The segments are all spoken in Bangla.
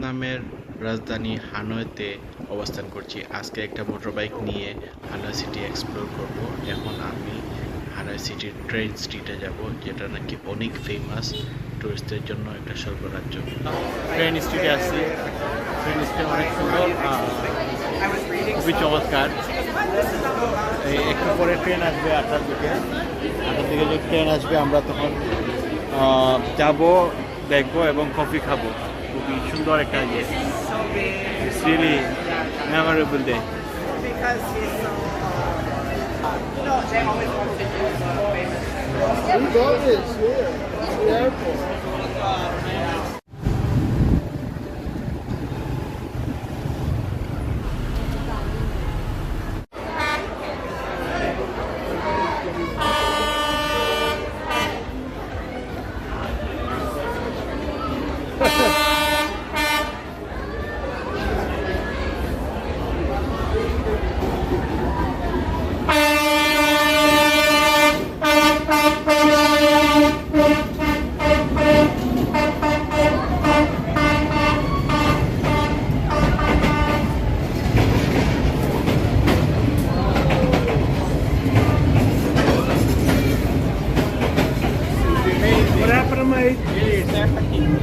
ভিয়েতনামের রাজধানী হানয়তে অবস্থান করছি। আজকে একটা মোটর বাইক নিয়ে হানয় সিটি এক্সপ্লোর করব। এখন আমি হানয় সিটির ট্রেন স্ট্রিটে যাব, যেটা নাকি অনেক ফেমাস, টুরিস্টদের জন্য একটা স্বর্গরাজ্য। ট্রেন স্ট্রিটে আসছি। ট্রেন স্ট্রিট অনেক সুন্দর, খুবই চমৎকার। একটু পরে ট্রেন আসবে 8টার দিকে। 8টার দিকে যে ট্রেন আসবে আমরা তখন যাব, দেখবো এবং কফি খাবো। খুবই সুন্দর একটা ইয়ে। It's really memorable day. Because he's so, they always want to use famous. We love this here. The airport. What happened to my?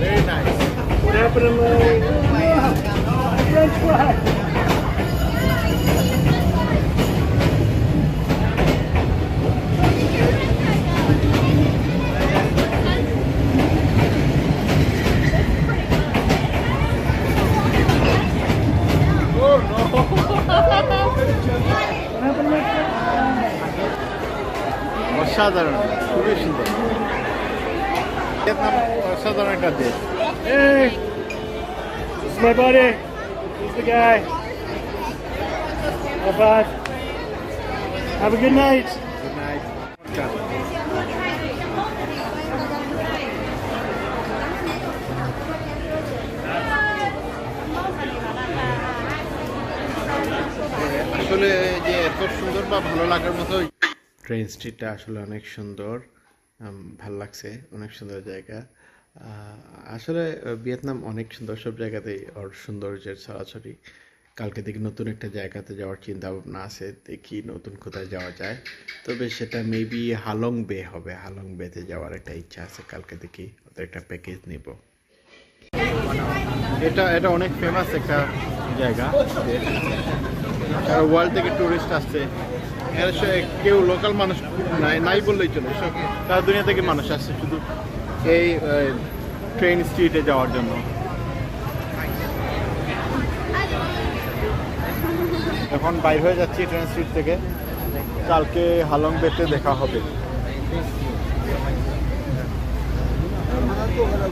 Very nice. What happened to my? French fry. Oh no! What happened to my? অসাধারণ, খুবই সুন্দর। ভিয়েতনাম অসাধারণ একটা দেশ। Hey, this is my buddy. He's the guy. Bye bye. Have a good night. Good night. আসলে যে এত সুন্দর বা ভালো লাগার মতো ট্রেন স্ট্রিটটা আসলে অনেক সুন্দর, ভাল লাগছে, অনেক সুন্দর জায়গা। আসলে ভিয়েতনাম অনেক সুন্দর, সব জায়গাতেই ওর সৌন্দর্যের ছড়াছড়ি। কালকে দেখি নতুন একটা জায়গাতে যাওয়ার চিন্তা ভাবনা আছে, দেখি নতুন কোথায় যাওয়া যায়। তবে সেটা মেবি হালং বে হবে, হালং বেতে যাওয়ার একটা ইচ্ছা আছে। কালকে দেখি ওদের একটা প্যাকেজ নিব। এটা অনেক ফেমাস একটা জায়গা, ওয়ার্ল্ড থেকে টুরিস্ট আসছে। এর কেউ লোকাল মানুষ নাই বললেই চলে, সব সারা দুনিয়া থেকে মানুষ আসছে শুধু এই ট্রেন স্ট্রিটে যাওয়ার জন্য। এখন বাইর হয়ে যাচ্ছি ট্রেন স্ট্রিট থেকে, কালকে হালং বেতে দেখা হবে।